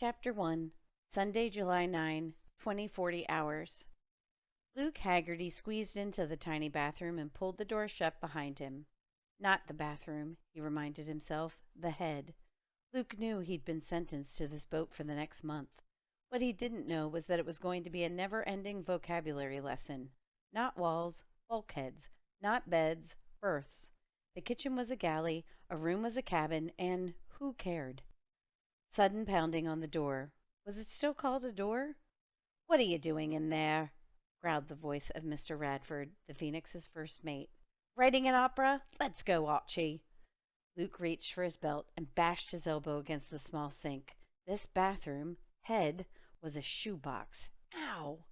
Chapter 1 Sunday, July 9, 2040 hours. Luke Haggerty squeezed into the tiny bathroom and pulled the door shut behind him. Not the bathroom, he reminded himself, the head. Luke knew he'd been sentenced to this boat for the next month. What he didn't know was that it was going to be a never-ending vocabulary lesson. Not walls, bulkheads. Not beds, berths. The kitchen was a galley, a room was a cabin, and who cared? Sudden pounding on the door. Was it still called a door? "What are you doing in there?" growled the voice of Mr. Radford, the Phoenix's first mate. "Writing an opera? Let's go, Archie." Luke reached for his belt and bashed his elbow against the small sink. This bathroom, head, was a shoebox. Ow!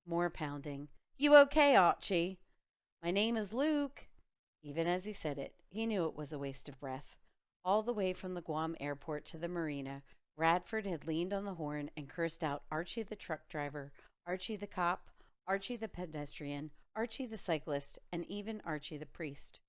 More pounding. "You okay, Archie?" "My name is Luke." Even as he said it, he knew it was a waste of breath. All the way from the Guam airport to the marina, Radford had leaned on the horn and cursed out Archie the truck driver, Archie the cop, Archie the pedestrian, Archie the cyclist, and even Archie the priest.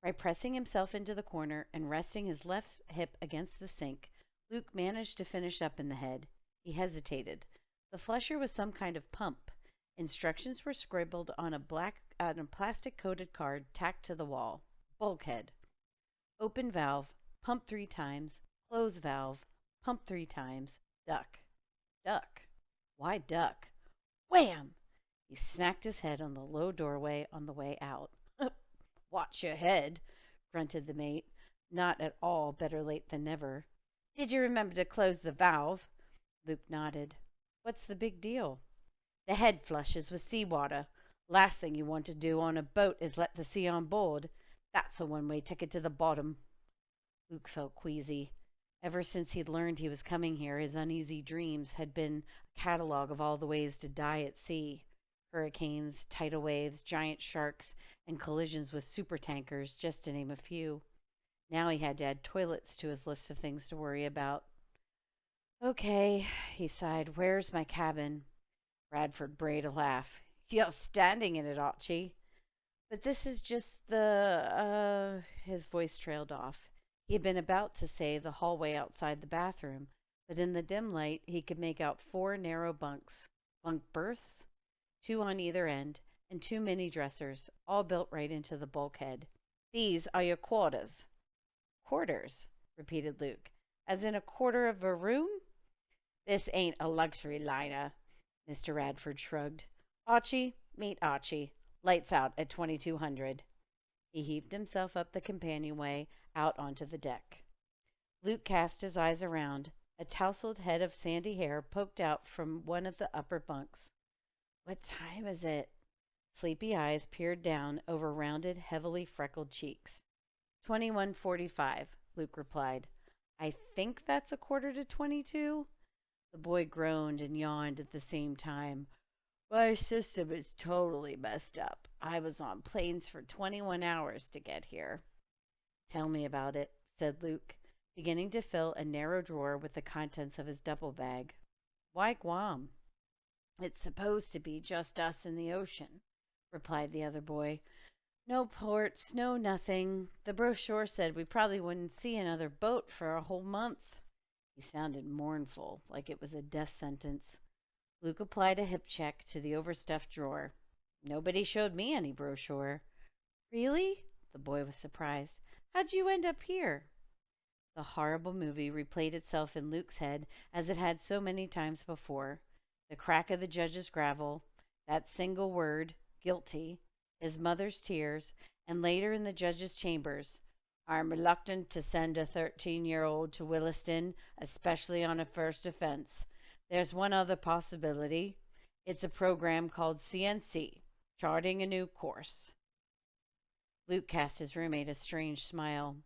By pressing himself into the corner and resting his left hip against the sink, Luke managed to finish up in the head. He hesitated. The flusher was some kind of pump. Instructions were scribbled on a plastic-coated card tacked to the wall. Bulkhead. Open valve, pump 3 times. Close valve, pump 3 times. Duck. Duck. Why duck? Wham! He smacked his head on the low doorway on the way out. "Watch your head," grunted the mate. Not at all better late than never. "Did you remember to close the valve?" Luke nodded. "What's the big deal?" "The head flushes with seawater. Last thing you want to do on a boat is let the sea on board. That's a one-way ticket to the bottom." Luke felt queasy. Ever since he'd learned he was coming here, his uneasy dreams had been a catalogue of all the ways to die at sea. Hurricanes, tidal waves, giant sharks, and collisions with supertankers, just to name a few. Now he had to add toilets to his list of things to worry about. "Okay," he sighed. "Where's my cabin?" Radford brayed a laugh. "You're standing in it, Archie." "But this is just His voice trailed off. He had been about to say the hallway outside the bathroom, but in the dim light he could make out 4 narrow bunks. Bunk berths? 2 on either end, and 2 mini dressers, all built right into the bulkhead. "These are your quarters." "Quarters?" repeated Luke. "As in a quarter of a room?" "This ain't a luxury liner." Mr. Radford shrugged. "Archie, meet Archie. Lights out at 2200." He heaved himself up the companionway out onto the deck. Luke cast his eyes around. A tousled head of sandy hair poked out from one of the upper bunks. "What time is it?" Sleepy eyes peered down over rounded, heavily freckled cheeks. 21:45, Luke replied. "I think that's a quarter to 22." The boy groaned and yawned at the same time. "My system is totally messed up. I was on planes for 21 hours to get here." "Tell me about it," said Luke, beginning to fill a narrow drawer with the contents of his duffel bag. "Why Guam?" "It's supposed to be just us in the ocean," replied the other boy. "No ports, no nothing. The brochure said we probably wouldn't see another boat for a whole month." He sounded mournful, like it was a death sentence. Luke applied a hip check to the overstuffed drawer. "Nobody showed me any brochure." "Really?" The boy was surprised. "How'd you end up here?" The horrible movie replayed itself in Luke's head as it had so many times before. The crack of the judge's gravel, that single word, guilty, his mother's tears, and later in the judge's chambers, "I'm reluctant to send a 13-year-old to Williston, especially on a first offense. There's one other possibility. It's a program called CNC, Charting a New Course." Luke cast his roommate a strange smile.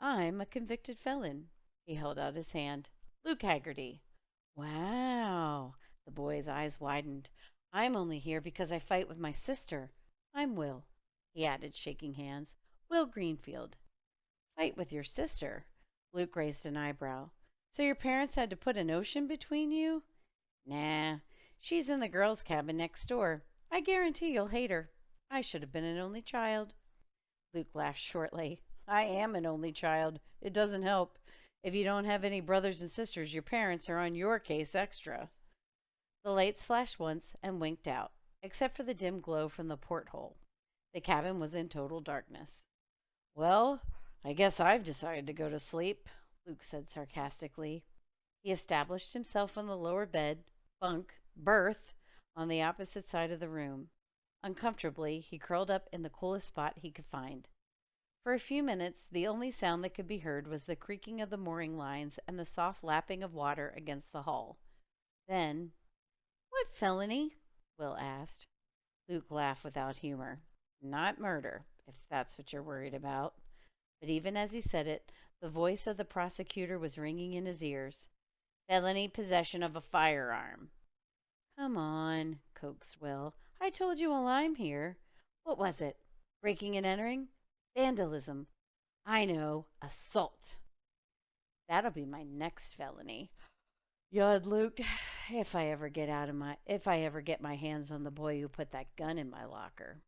"I'm a convicted felon." He held out his hand. "Luke Haggerty." "Wow." The boy's eyes widened. "I'm only here because I fight with my sister. I'm Will," he added, shaking hands. "Will Greenfield." "Fight with your sister?" Luke raised an eyebrow. "So your parents had to put an ocean between you?" "Nah. She's in the girls' cabin next door. I guarantee you'll hate her. I should have been an only child." Luke laughed shortly. "I am an only child. It doesn't help. If you don't have any brothers and sisters, your parents are on your case extra. The lights flashed once and winked out, except for the dim glow from the porthole. The cabin was in total darkness. Well, I guess I've decided to go to sleep, Luke said sarcastically. He established himself on the lower berth, on the opposite side of the room. Uncomfortably, he curled up in the coolest spot he could find. For a few minutes, the only sound that could be heard was the creaking of the mooring lines and the soft lapping of water against the hull. Then, "What felony?" Will asked. Luke laughed without humor. "Not murder, if that's what you're worried about." But even as he said it, the voice of the prosecutor was ringing in his ears. "Felony possession of a firearm." "Come on," coaxed Will. "I told you while I'm here. What was it? Breaking and entering? Vandalism. I know. Assault." "That'll be my next felony," yawned Luke. If I ever get my hands on the boy who put that gun in my locker."